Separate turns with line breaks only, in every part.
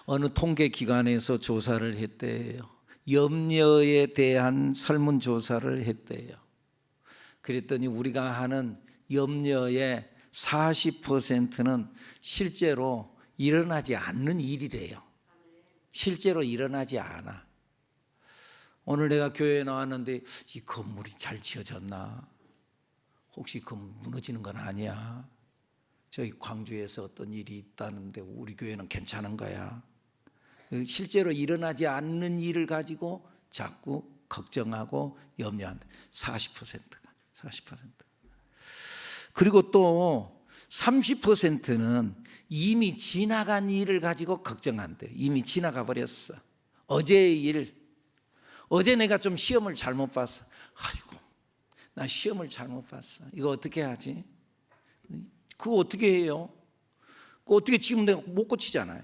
어느 통계기관에서 조사를 했대요. 염려에 대한 설문조사를 했대요. 그랬더니 우리가 하는 염려의 40%는 실제로 일어나지 않는 일이래요. 실제로 일어나지 않아. 오늘 내가 교회에 나왔는데 이 건물이 잘 지어졌나? 혹시 무너지는 건 아니야? 저희 광주에서 어떤 일이 있다는데 우리 교회는 괜찮은 거야? 실제로 일어나지 않는 일을 가지고 자꾸 걱정하고 염려한다. 40%가. 그리고 또 30%는 이미 지나간 일을 가지고 걱정한대. 이미 지나가 버렸어. 어제의 일. 어제 내가 좀 시험을 잘못 봤어. 아이고, 나 시험을 잘못 봤어. 이거 어떻게 하지? 그거 어떻게 해요? 그거 어떻게 지금 내가 못 고치잖아요.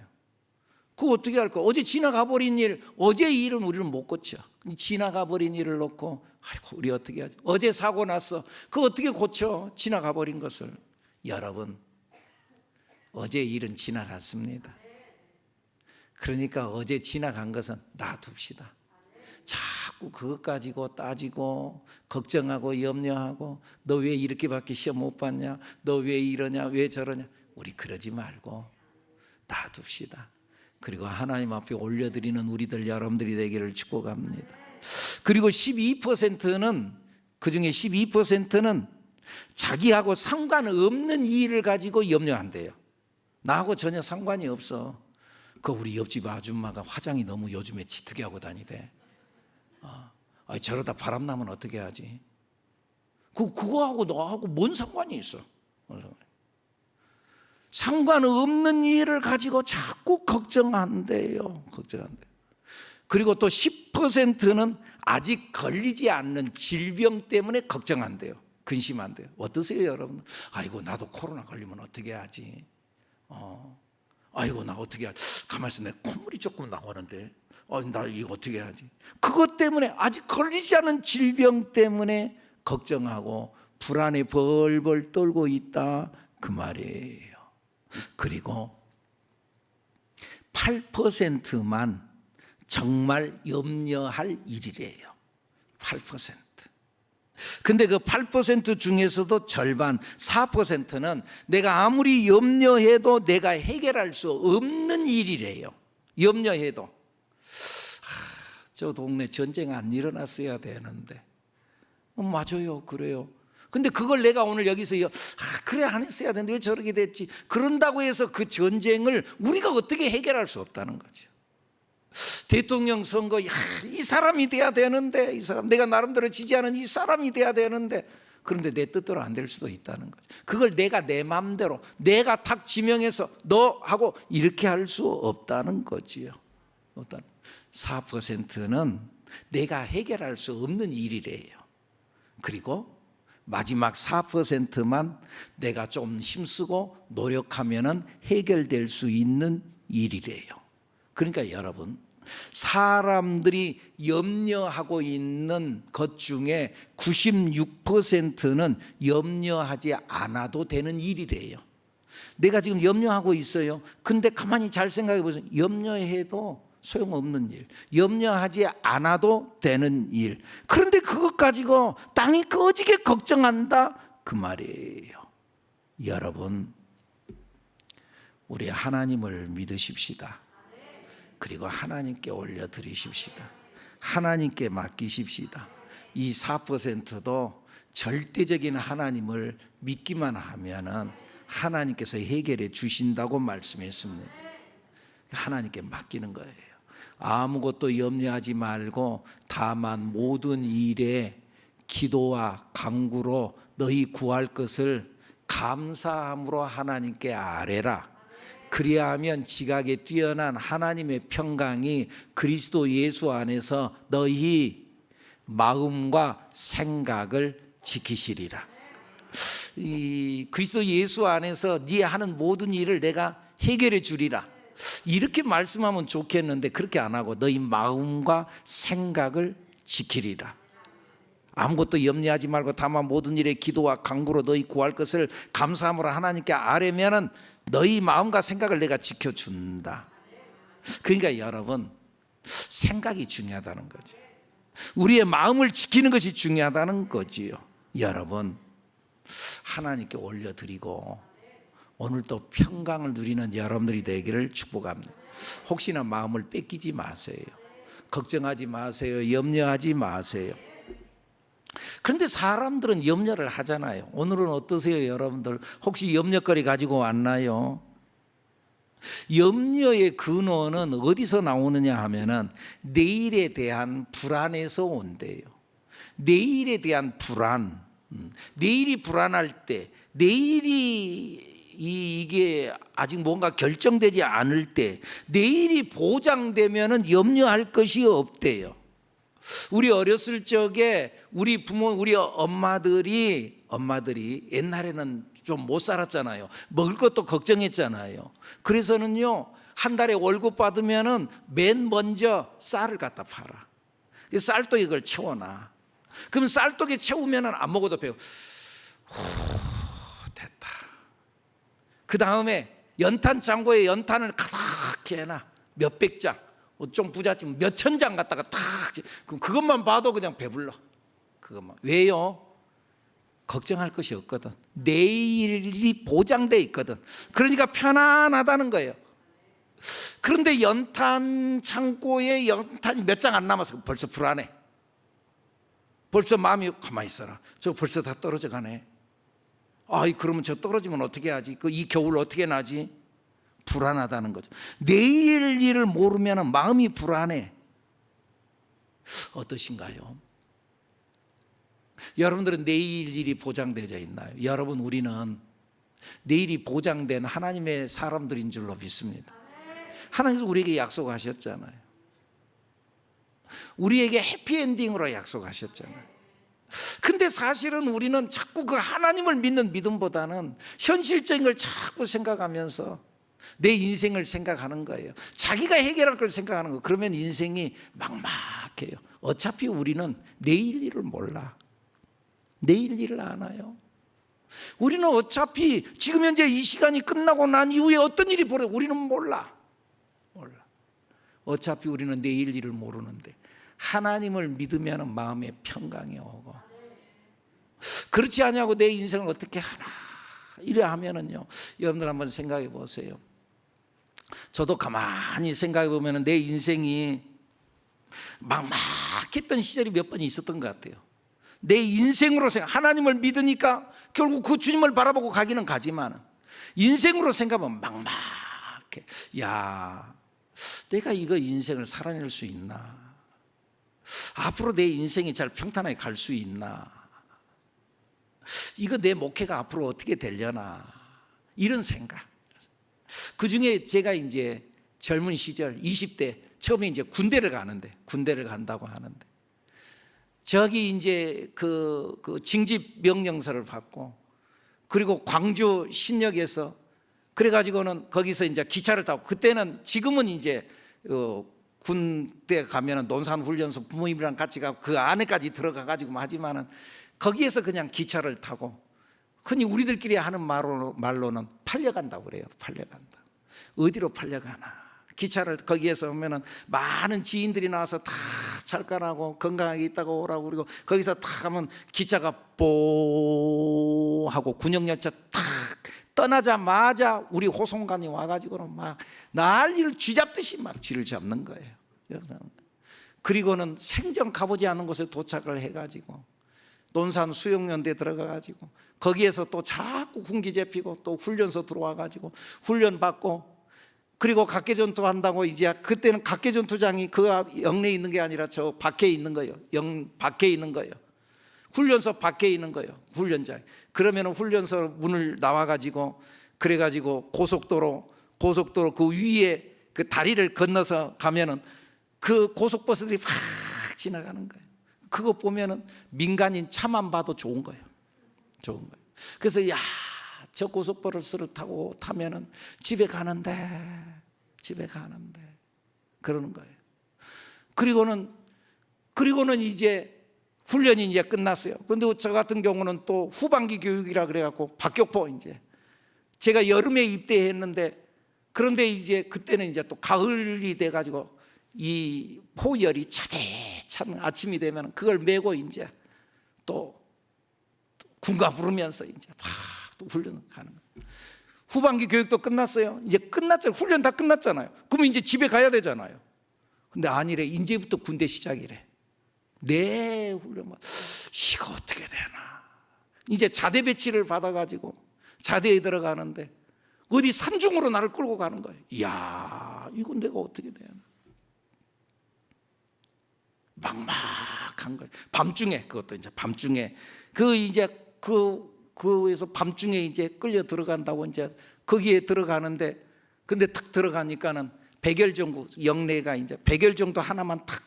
그거 어떻게 할까? 어제 지나가 버린 일, 어제의 일은 우리는 못 고쳐. 지나가 버린 일을 놓고 아이고 우리 어떻게 하지? 어제 사고 났어. 그거 어떻게 고쳐? 지나가 버린 것을. 여러분, 어제 일은 지나갔습니다. 그러니까 어제 지나간 것은 놔둡시다. 자꾸 그것 가지고 따지고 걱정하고 염려하고 너 왜 이렇게밖에 시험 못 봤냐? 너 왜 이러냐? 왜 저러냐? 우리 그러지 말고 놔둡시다. 그리고 하나님 앞에 올려드리는 우리들 여러분들이 되기를 축복합니다. 그리고 12%는 그중에 12%는 자기하고 상관없는 일을 가지고 염려한대요. 나하고 전혀 상관이 없어. 그 우리 옆집 아줌마가 화장이 너무 요즘에 짙게 하고 다니대. 저러다 바람 나면 어떻게 하지? 그거하고 너하고 뭔 상관이 있어? 상관없는 일을 가지고 자꾸 걱정한대요. 그리고 또 10%는 아직 걸리지 않는 질병 때문에 걱정한대요. 근심한대요. 어떠세요, 여러분? 아이고, 나도 코로나 걸리면 어떻게 하지? 아이고, 나 어떻게 하지? 가만히 있어, 내 콧물이 조금 나오는데. 나 이거 어떻게 하지? 그것 때문에 아직 걸리지 않은 질병 때문에 걱정하고 불안에 벌벌 떨고 있다 그 말이에요. 그리고 8%만 정말 염려할 일이래요. 8%. 근데 그 8% 중에서도 절반 4%는 내가 아무리 염려해도 내가 해결할 수 없는 일이래요. 염려해도 저 동네 전쟁 안 일어났어야 되는데. 맞아요, 그래요. 근데 그걸 내가 오늘 여기서 그래 안 했어야 되는데 왜 저렇게 됐지? 그런다고 해서 그 전쟁을 우리가 어떻게 해결할 수 없다는 거죠. 대통령 선거, 이 사람이 돼야 되는데, 이 사람 내가 나름대로 지지하는 이 사람이 돼야 되는데, 그런데 내 뜻대로 안 될 수도 있다는 거죠. 그걸 내가 내 마음대로 내가 탁 지명해서 너 하고 이렇게 할 수 없다는 거지요. 4%는 내가 해결할 수 없는 일이래요. 그리고 마지막 4%만 내가 좀 힘쓰고 노력하면은 해결될 수 있는 일이래요. 그러니까 여러분, 사람들이 염려하고 있는 것 중에 96%는 염려하지 않아도 되는 일이래요. 내가 지금 염려하고 있어요. 근데 가만히 잘 생각해 보세요. 염려해도 소용없는 일, 염려하지 않아도 되는 일. 그런데 그것 가지고 땅이 꺼지게 걱정한다 그 말이에요. 여러분, 우리 하나님을 믿으십시다. 그리고 하나님께 올려드리십시다. 하나님께 맡기십시다. 이 4%도 절대적인 하나님을 믿기만 하면은 하나님께서 해결해 주신다고 말씀했습니다. 하나님께 맡기는 거예요. 아무것도 염려하지 말고 다만 모든 일에 기도와 간구로 너희 구할 것을 감사함으로 하나님께 아뢰라. 그리하면 지각에 뛰어난 하나님의 평강이 그리스도 예수 안에서 너희 마음과 생각을 지키시리라. 이 그리스도 예수 안에서 네 하는 모든 일을 내가 해결해 주리라. 이렇게 말씀하면 좋겠는데 그렇게 안 하고 너희 마음과 생각을 지키리라. 아무것도 염려하지 말고 다만 모든 일에 기도와 간구로 너희 구할 것을 감사함으로 하나님께 아뢰면은 너희 마음과 생각을 내가 지켜준다. 그러니까 여러분, 생각이 중요하다는 거죠. 우리의 마음을 지키는 것이 중요하다는 거지요. 여러분, 하나님께 올려드리고 오늘도 평강을 누리는 여러분들이 되기를 축복합니다. 혹시나 마음을 뺏기지 마세요. 걱정하지 마세요. 염려하지 마세요. 그런데 사람들은 염려를 하잖아요. 오늘은 어떠세요, 여러분들? 혹시 염려거리 가지고 왔나요? 염려의 근원은 어디서 나오느냐 하면은 내일에 대한 불안에서 온대요. 내일에 대한 불안. 내일이 불안할 때, 내일이 이게 아직 뭔가 결정되지 않을 때, 내일이 보장되면은 염려할 것이 없대요. 우리 어렸을 적에 우리 부모, 우리 엄마들이 옛날에는 좀 못 살았잖아요. 먹을 것도 걱정했잖아요. 그래서는요, 한 달에 월급 받으면은 맨 먼저 쌀을 갖다 팔아. 쌀도 이걸 채워놔. 그럼 쌀독에 채우면은 안 먹어도 배고. 됐다. 그 다음에 연탄 창고에 연탄을 가득히 해놔. 몇백 장. 좀 부잣집 몇천 장 갖다가 탁. 그럼 그것만 봐도 그냥 배불러. 그것만. 왜요? 걱정할 것이 없거든. 내일이 보장돼 있거든. 그러니까 편안하다는 거예요. 그런데 연탄 창고에 연탄이 몇 장 안 남아서 벌써 불안해. 벌써 마음이 가만히 있어라. 저 벌써 다 떨어져 가네. 아이, 그러면 저 떨어지면 어떻게 하지? 이 겨울 어떻게 나지? 불안하다는 거죠. 내일 일을 모르면 마음이 불안해. 어떠신가요? 여러분들은 내일 일이 보장되어 있나요? 여러분, 우리는 내일이 보장된 하나님의 사람들인 줄로 믿습니다. 하나님께서 우리에게 약속하셨잖아요. 우리에게 해피엔딩으로 약속하셨잖아요. 근데 사실은 우리는 자꾸 그 하나님을 믿는 믿음보다는 현실적인 걸 자꾸 생각하면서 내 인생을 생각하는 거예요. 자기가 해결할 걸 생각하는 거예요. 그러면 인생이 막막해요. 어차피 우리는 내일 일을 몰라. 내일 일을 아나요? 우리는 어차피 지금 현재 이 시간이 끝나고 난 이후에 어떤 일이 벌어져 우리는 몰라. 어차피 우리는 내일 일을 모르는데 하나님을 믿으면 마음에 평강이 오고, 그렇지 않냐고 내 인생을 어떻게 하나 이래 하면은요, 여러분들 한번 생각해 보세요. 저도 가만히 생각해 보면 내 인생이 막막했던 시절이 몇 번 있었던 것 같아요. 내 인생으로 생각, 하나님을 믿으니까 결국 그 주님을 바라보고 가기는 가지만 인생으로 생각하면 막막해. 야, 내가 이거 인생을 살아낼 수 있나? 앞으로 내 인생이 잘 평탄하게 갈 수 있나? 이거 내 목회가 앞으로 어떻게 되려나? 이런 생각. 그 중에 제가 이제 젊은 시절 20대 처음에 이제 군대를 간다고 하는데, 저기 이제 그 징집 명령서를 받고, 그리고 광주 신역에서 그래가지고는 거기서 이제 기차를 타고, 그때는 지금은 이제 군대 가면은 논산훈련소 부모님이랑 같이 가고 그 안에까지 들어가가지고 하지만은 거기에서 그냥 기차를 타고, 흔히 우리들끼리 하는 말로는 팔려간다고 그래요. 팔려간다. 어디로 팔려가나? 기차를 거기에서 오면은 많은 지인들이 나와서 다 찰까라고 건강하게 있다고 오라고, 그리고 거기서 딱 하면 기차가 뽀 하고 군용열차 딱 떠나자마자 우리 호송관이 와가지고는 막 난리를 쥐잡듯이 막 쥐를 잡는 거예요. 그리고는 생전 가보지 않은 곳에 도착을 해가지고 논산 수영연대 들어가가지고 거기에서 또 자꾸 군기 잡히고 또 훈련소 들어와가지고 훈련 받고, 그리고 각계전투 한다고 이제 그때는 각계전투장이 그 영내에 있는 게 아니라 저 밖에 있는 거예요. 밖에 있는 거예요. 훈련소 밖에 있는 거예요. 훈련장. 그러면 훈련소 문을 나와가지고 그래가지고 고속도로 그 위에 그 다리를 건너서 가면은 그 고속버스들이 팍 지나가는 거예요. 그거 보면은 민간인 차만 봐도 좋은 거예요. 그래서 야, 저 고속버스를 타면은 집에 가는데 그러는 거예요. 그리고는 이제 훈련이 이제 끝났어요. 근데 저 같은 경우는 또 후반기 교육이라 그래갖고 박격포, 이제 제가 여름에 입대했는데 그런데 이제 그때는 이제 또 가을이 돼가지고 이 포열이 차대찬 아침이 되면 그걸 메고 이제 또 군가 부르면서 이제 막 또 훈련 가는 거예요. 후반기 교육도 끝났어요. 이제 끝났잖아요. 훈련 다 끝났잖아요. 그러면 이제 집에 가야 되잖아요. 근데 아니래. 이제부터 군대 시작이래. 네, 훈련. 이거 어떻게 되나. 이제 자대 배치를 받아가지고 자대에 들어가는데 어디 산중으로 나를 끌고 가는 거예요. 이야, 이건 내가 어떻게 되나. 막막한 거예요. 밤중에, 그것도 이제 밤중에 그에서 밤중에 이제 끌려 들어간다고 이제 거기에 들어가는데, 근데 탁 들어가니까는 백열 정도 영내가 이제 백열 정도 하나만 탁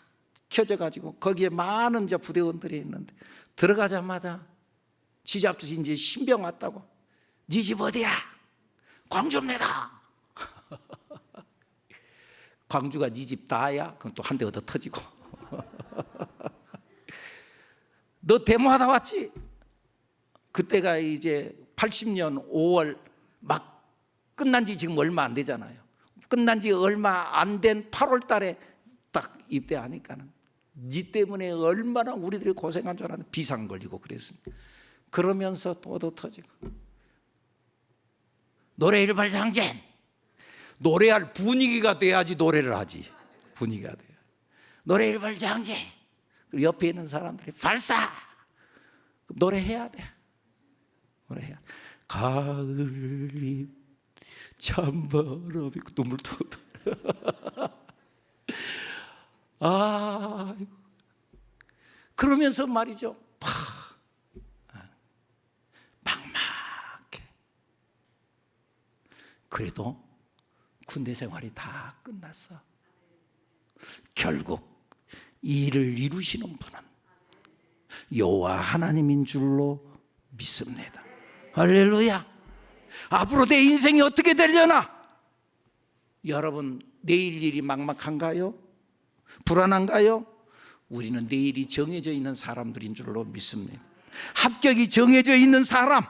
켜져 가지고 거기에 많은 이제 부대원들이 있는데 들어가자마자 쥐잡듯이 이제 신병 왔다고. 네 집 어디야? 광주입니다. 광주가 네 집 다야? 그럼 또 한 대 얻어 터지고. 너 데모하다 왔지? 그때가 이제 80년 5월 막 끝난 지 지금 얼마 안 되잖아요. 끝난 지 얼마 안 된 8월 달에 딱 입대하니까는 니 때문에 얼마나 우리들이 고생한 줄 알았는데 비상 걸리고 그랬습니다. 그러면서 또 얻어 터지고. 노래 일발장전. 노래할 분위기가 돼야지 노래를 하지. 분위기가 돼야. 노래 일발장전. 그리고 옆에 있는 사람들이 발사. 노래해야 돼. 노래해야 돼. 가을이 찬바람이 눈물 터져. 아, 그러면서 말이죠. 막막해. 그래도 군대 생활이 다 끝났어. 결국 이 일을 이루시는 분은 여호와 하나님인 줄로 믿습니다. 할렐루야. 앞으로 내 인생이 어떻게 되려나? 여러분, 내일 일이 막막한가요? 불안한가요? 우리는 내일이 정해져 있는 사람들인 줄로 믿습니다. 합격이 정해져 있는 사람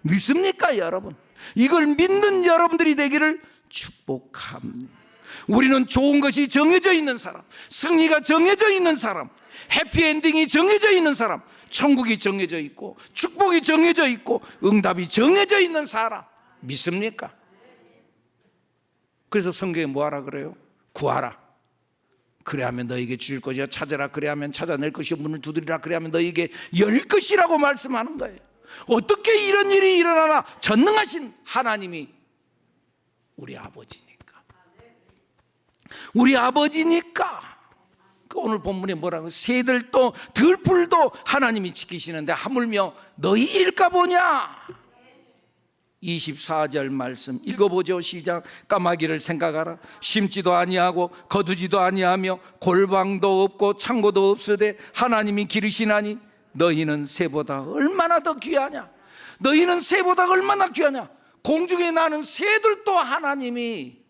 믿습니까, 여러분? 이걸 믿는 여러분들이 되기를 축복합니다. 우리는 좋은 것이 정해져 있는 사람, 승리가 정해져 있는 사람, 해피엔딩이 정해져 있는 사람, 천국이 정해져 있고 축복이 정해져 있고 응답이 정해져 있는 사람 믿습니까? 그래서 성경에 뭐하라 그래요? 구하라. 그래야면 너에게 주실 것이요, 찾아라. 그래야면 찾아낼 것이요, 문을 두드리라. 그래야면 너에게 열 것이라고 말씀하는 거예요. 어떻게 이런 일이 일어나나? 전능하신 하나님이 우리 아버지니까. 우리 아버지니까. 오늘 본문에 뭐라고? 새들도 들풀도 하나님이 지키시는데 하물며 너희일까 보냐? 24절 말씀 읽어보죠. 시작. 까마귀를 생각하라. 심지도 아니하고 거두지도 아니하며 골방도 없고 창고도 없으되 하나님이 기르시나니 너희는 새보다 얼마나 더 귀하냐? 너희는 새보다 얼마나 귀하냐? 공중에 나는 새들도 하나님이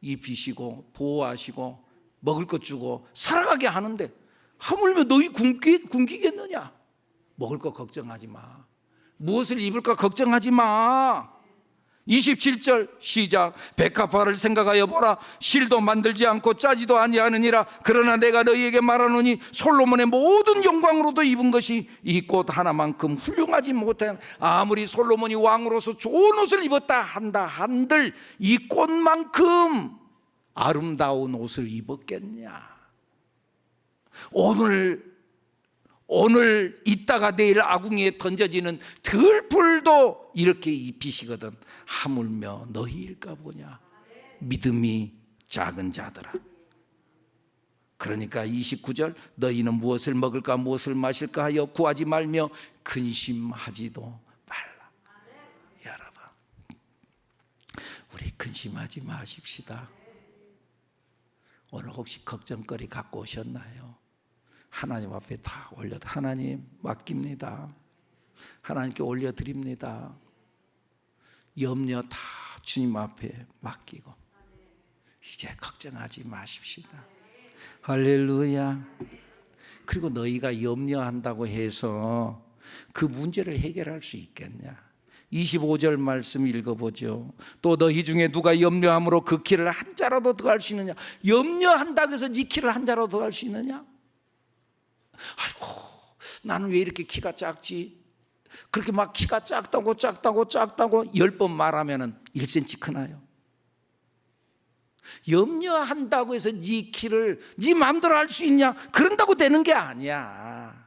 입히시고 보호하시고 먹을 것 주고 살아가게 하는데 하물며 너희 굶기겠느냐? 먹을 거 걱정하지 마. 무엇을 입을까 걱정하지 마. 27절 시작. 백합화를 생각하여 보라. 실도 만들지 않고 짜지도 아니하느니라. 그러나 내가 너희에게 말하노니 솔로몬의 모든 영광으로도 입은 것이 이 꽃 하나만큼 훌륭하지 못한, 아무리 솔로몬이 왕으로서 좋은 옷을 입었다 한다 한들 이 꽃만큼 아름다운 옷을 입었겠냐? 오늘 있다가 내일 아궁이에 던져지는 들풀도 이렇게 입히시거든. 하물며 너희일까 보냐? 믿음이 작은 자들아. 그러니까 29절 너희는 무엇을 먹을까 무엇을 마실까 하여 구하지 말며 근심하지도 말라. 여러분, 우리 근심하지 마십시다. 오늘 혹시 걱정거리 갖고 오셨나요? 하나님 앞에 다 올려도, 하나님 맡깁니다. 하나님께 올려드립니다. 염려 다 주님 앞에 맡기고 이제 걱정하지 마십시다. 할렐루야. 그리고 너희가 염려한다고 해서 그 문제를 해결할 수 있겠냐? 25절 말씀 읽어보죠. 또 너희 중에 누가 염려함으로 그 키를 한 자라도 더 할 수 있느냐? 염려한다고 해서 네 키를 한 자라도 더 할 수 있느냐? 아이고, 나는 왜 이렇게 키가 작지? 그렇게 막 키가 작다고 10번 말하면 1cm 크나요? 염려한다고 해서 네 키를 네 마음대로 할 수 있냐? 그런다고 되는 게 아니야.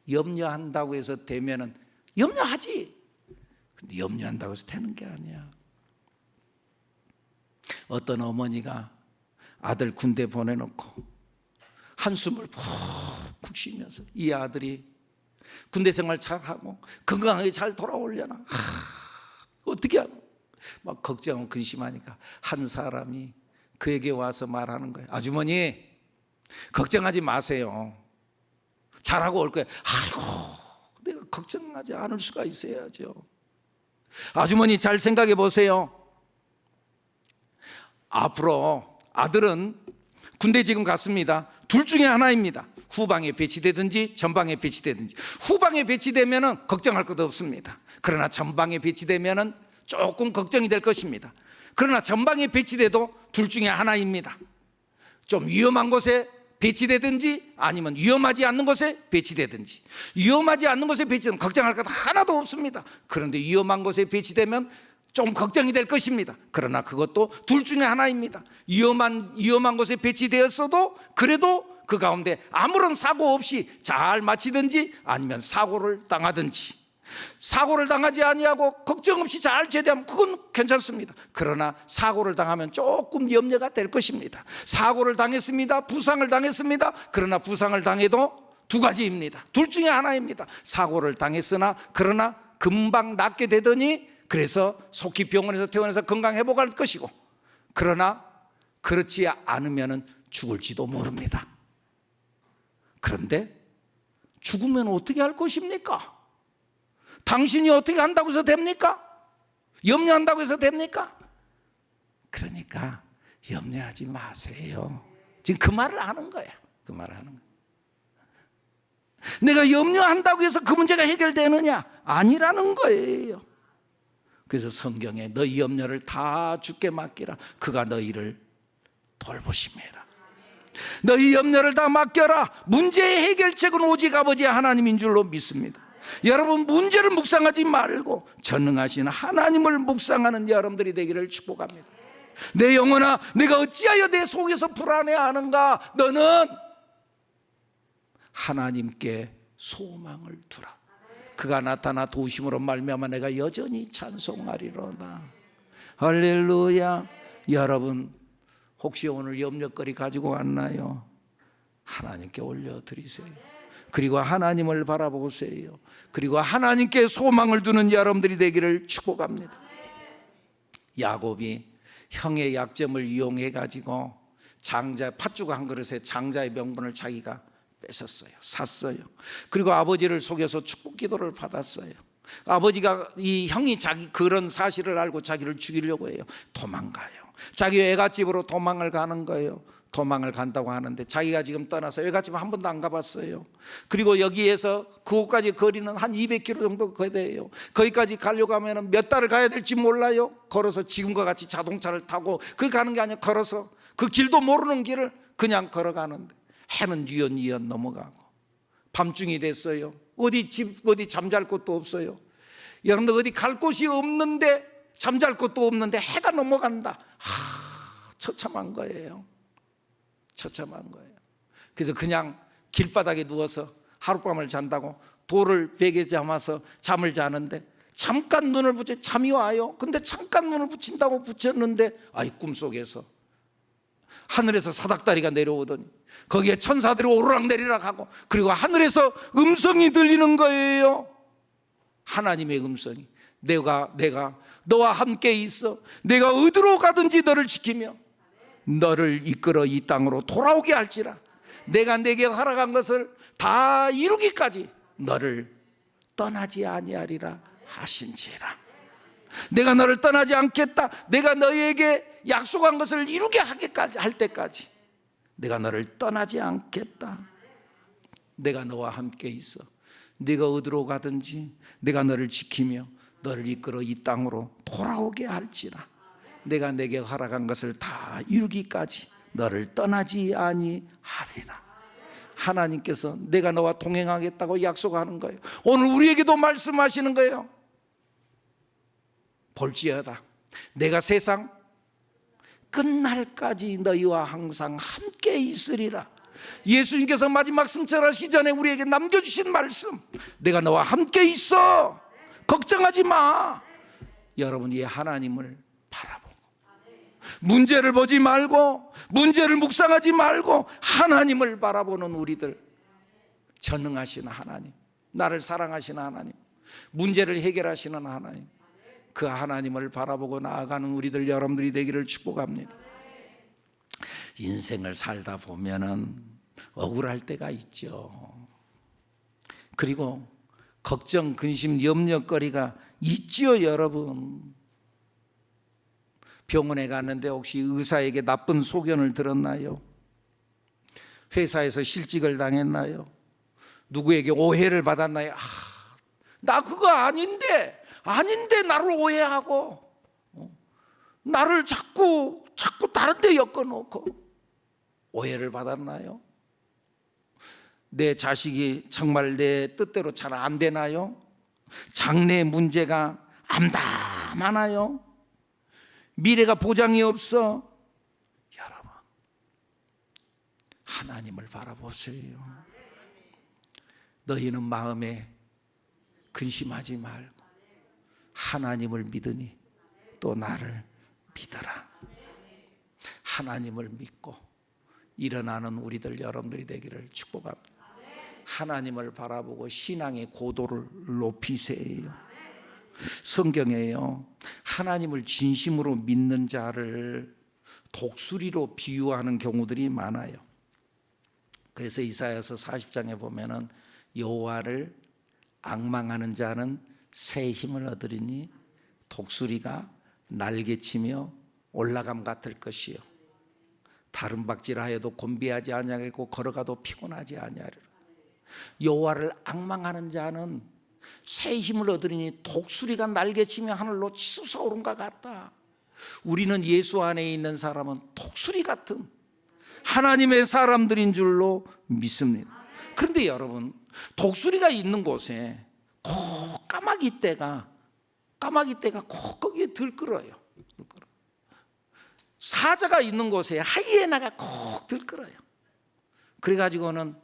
염려한다고 해서 되면은 염려하지. 근데 염려한다고 해서 되는 게 아니야. 어떤 어머니가 아들 군대 보내놓고 한숨을 푹 쉬면서 이 아들이 군대 생활 잘하고 건강하게 잘 돌아오려나 어떻게 하나 막 걱정하고 근심하니까 한 사람이 그에게 와서 말하는 거예요. 아주머니 걱정하지 마세요. 잘하고 올 거예요. 아이고 내가 걱정하지 않을 수가 있어야죠. 아주머니 잘 생각해 보세요. 앞으로 아들은 군대 지금 갔습니다. 둘 중에 하나입니다. 후방에 배치되든지 전방에 배치되든지. 후방에 배치되면 걱정할 것도 없습니다. 그러나 전방에 배치되면 조금 걱정이 될 것입니다. 그러나 전방에 배치돼도 둘 중에 하나입니다. 좀 위험한 곳에 배치되든지 아니면 위험하지 않는 곳에 배치되든지. 위험하지 않는 곳에 배치되면 걱정할 것 하나도 없습니다. 그런데 위험한 곳에 배치되면 좀 걱정이 될 것입니다. 그러나 그것도 둘 중에 하나입니다. 위험한 곳에 배치되었어도 그래도 그 가운데 아무런 사고 없이 잘 마치든지 아니면 사고를 당하든지. 사고를 당하지 아니하고 걱정 없이 잘 제대하면 그건 괜찮습니다. 그러나 사고를 당하면 조금 염려가 될 것입니다. 사고를 당했습니다. 부상을 당했습니다. 그러나 부상을 당해도 두 가지입니다. 둘 중에 하나입니다. 사고를 당했으나 그러나 금방 낫게 되더니 그래서 속히 병원에서 퇴원해서 건강 회복할 것이고, 그러나 그렇지 않으면 죽을지도 모릅니다. 그런데 죽으면 어떻게 할 것입니까? 당신이 어떻게 한다고 해서 됩니까? 염려한다고 해서 됩니까? 그러니까 염려하지 마세요. 지금 그 말을 하는 거야. 그 말을 하는 거야. 내가 염려한다고 해서 그 문제가 해결되느냐? 아니라는 거예요. 그래서 성경에 너희 염려를 다 주께 맡기라. 그가 너희를 돌보심이라. 너희 염려를 다 맡겨라. 문제의 해결책은 오직 아버지 하나님인 줄로 믿습니다. 여러분 문제를 묵상하지 말고 전능하신 하나님을 묵상하는 여러분들이 되기를 축복합니다. 내 영혼아, 내가 어찌하여 내 속에서 불안해하는가? 너는 하나님께 소망을 두라. 그가 나타나 도우심으로 말미암아 내가 여전히 찬송하리로다. 할렐루야. 여러분 혹시 오늘 염려거리 가지고 왔나요? 하나님께 올려드리세요. 그리고 하나님을 바라보세요. 그리고 하나님께 소망을 두는 여러분들이 되기를 축복합니다. 야곱이 형의 약점을 이용해 가지고 팥죽 한 그릇에 장자의 명분을 자기가 뺏었어요. 샀어요. 그리고 아버지를 속여서 축복 기도를 받았어요. 아버지가 이 형이 자기 그런 사실을 알고 자기를 죽이려고 해요. 도망가요. 자기 외갓집으로 도망을 가는 거예요. 도망을 간다고 하는데 자기가 지금 떠나서 외갓집 한 번도 안 가봤어요. 그리고 여기에서 그곳까지 거리는 한 200km 정도 거리예요. 거기까지 가려고 하면 몇 달을 가야 될지 몰라요. 걸어서 지금과 같이 자동차를 타고 그 가는 게 아니라 걸어서 그 길도 모르는 길을 그냥 걸어가는데 해는 뉘엿뉘엿 넘어가고 밤중이 됐어요. 어디 잠잘 곳도 없어요. 여러분들 어디 갈 곳이 없는데 잠잘 곳도 없는데 해가 넘어간다. 처참한 거예요. 처참한 거예요. 그래서 그냥 길바닥에 누워서 하룻밤을 잔다고 돌을 베개 감아서 잠을 자는데 잠깐 눈을 붙여 잠이 와요. 근데 잠깐 눈을 붙인다고 붙였는데 꿈속에서 하늘에서 사닥다리가 내려오더니 거기에 천사들이 오르락내리락 하고 그리고 하늘에서 음성이 들리는 거예요. 하나님의 음성이 내가 너와 함께 있어. 내가 어디로 가든지 너를 지키며 너를 이끌어 이 땅으로 돌아오게 할지라. 내가 내게 허락한 것을 다 이루기까지 너를 떠나지 아니하리라 하신지라. 내가 너를 떠나지 않겠다. 내가 너에게 약속한 것을 이루게 하기까지 할 때까지 내가 너를 떠나지 않겠다. 내가 너와 함께 있어. 네가 어디로 가든지 내가 너를 지키며 너를 이끌어 이 땅으로 돌아오게 할지라. 내가 내게 허락한 것을 다 이루기까지 너를 떠나지 아니하리라. 하나님께서 내가 너와 동행하겠다고 약속하는 거예요. 오늘 우리에게도 말씀하시는 거예요. 볼지어다 내가 세상 끝날까지 너희와 항상 함께 있으리라. 예수님께서 마지막 승천하시기 전에 우리에게 남겨주신 말씀, 내가 너와 함께 있어, 걱정하지 마. 여러분이 하나님을 바라보고 문제를 보지 말고 문제를 묵상하지 말고 하나님을 바라보는 우리들, 전능하신 하나님, 나를 사랑하시는 하나님, 문제를 해결하시는 하나님, 그 하나님을 바라보고 나아가는 우리들 여러분들이 되기를 축복합니다. 인생을 살다 보면은 억울할 때가 있죠. 그리고 걱정, 근심, 염려거리가 있지요. 여러분, 병원에 갔는데 혹시 의사에게 나쁜 소견을 들었나요? 회사에서 실직을 당했나요? 누구에게 오해를 받았나요? 나 그거 아닌데 나를 오해하고 나를 자꾸 다른 데 엮어놓고 오해를 받았나요? 내 자식이 정말 내 뜻대로 잘 안 되나요? 장래 문제가 암담하나요? 미래가 보장이 없어? 여러분, 하나님을 바라보세요. 너희는 마음에 근심하지 말고 하나님을 믿으니 또 나를 믿어라. 하나님을 믿고 일어나는 우리들 여러분들이 되기를 축복합니다. 하나님을 바라보고 신앙의 고도를 높이세요. 성경에요, 하나님을 진심으로 믿는 자를 독수리로 비유하는 경우들이 많아요. 그래서 이사야서 40장에 보면은 여호와를 앙망하는 자는 새 힘을 얻으리니 독수리가 날개치며 올라감 같을 것이요 다른 박질하여도 곤비하지 아니하겠고 걸어가도 피곤하지 아니하리라. 여호와를 앙망하는 자는 새 힘을 얻으리니 독수리가 날개치며 하늘로 치솟아 오른 것 같다. 우리는 예수 안에 있는 사람은 독수리 같은 하나님의 사람들인 줄로 믿습니다. 그런데 여러분, 독수리가 있는 곳에 꼭 까마귀 떼가 꼭 거기에 들끓어요. 사자가 있는 곳에 하이에나가 꼭 들끓어요. 그래가지고는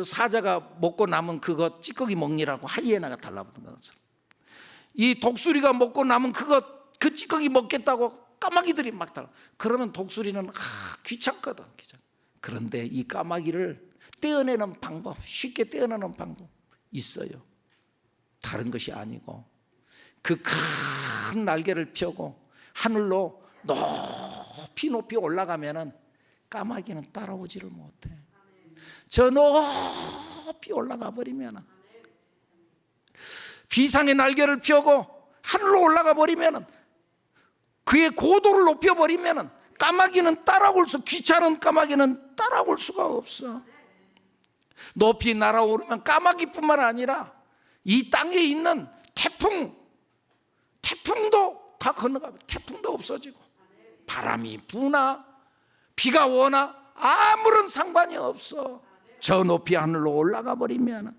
사자가 먹고 남은 그거 찌꺼기 먹느라고 하이에나가 달라붙는 거죠. 이 독수리가 먹고 남은 그 찌꺼기 먹겠다고 까마귀들이 막 달라. 그러면 독수리는 귀찮거든. 그런데 이 까마귀를 떼어내는 방법, 쉽게 떼어내는 방법 있어요. 다른 것이 아니고 그 큰 날개를 펴고 하늘로 높이 올라가면은 까마귀는 따라오지를 못해. 저 높이 올라가 버리면은, 비상의 날개를 펴고 하늘로 올라가 버리면은, 그의 고도를 높여 버리면은 까마귀는 따라올 귀찮은 까마귀는 따라올 수가 없어. 높이 날아오르면 까마귀뿐만 아니라 이 땅에 있는 태풍도 다 건너가. 태풍도 없어지고 바람이 부나 비가 오나 아무런 상관이 없어. 저 높이 하늘로 올라가 버리면,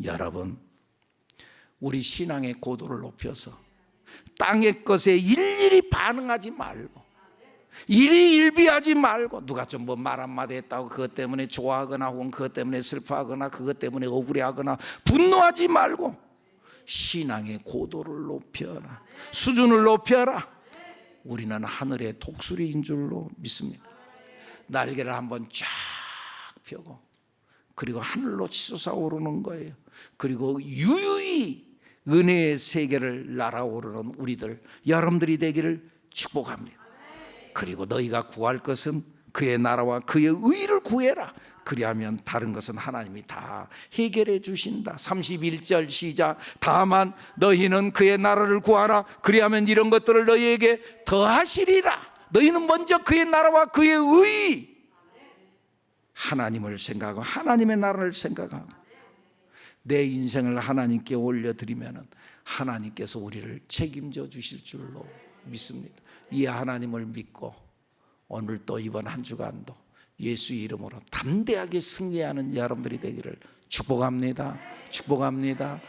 여러분, 우리 신앙의 고도를 높여서 땅의 것에 일일이 반응하지 말고, 일희일비하지 말고, 누가 좀 말 한마디 했다고 그것 때문에 좋아하거나 혹은 그것 때문에 슬퍼하거나 그것 때문에 억울해하거나 분노하지 말고 신앙의 고도를 높여라. 수준을 높여라. 우리는 하늘의 독수리인 줄로 믿습니다. 날개를 한번 쫙 펴고 그리고 하늘로 치솟아 오르는 거예요. 그리고 유유히 은혜의 세계를 날아오르는 우리들 여러분들이 되기를 축복합니다. 그리고 너희가 구할 것은 그의 나라와 그의 의를 구해라. 그리하면 다른 것은 하나님이 다 해결해 주신다. 31절 시작. 다만 너희는 그의 나라를 구하라. 그리하면 이런 것들을 너희에게 더하시리라. 너희는 먼저 그의 나라와 그의 의, 하나님을 생각하고 하나님의 나라를 생각하고 내 인생을 하나님께 올려드리면 하나님께서 우리를 책임져 주실 줄로 믿습니다. 이 하나님을 믿고 오늘 또 이번 한 주간도 예수 이름으로 담대하게 승리하는 여러분들이 되기를 축복합니다. 축복합니다.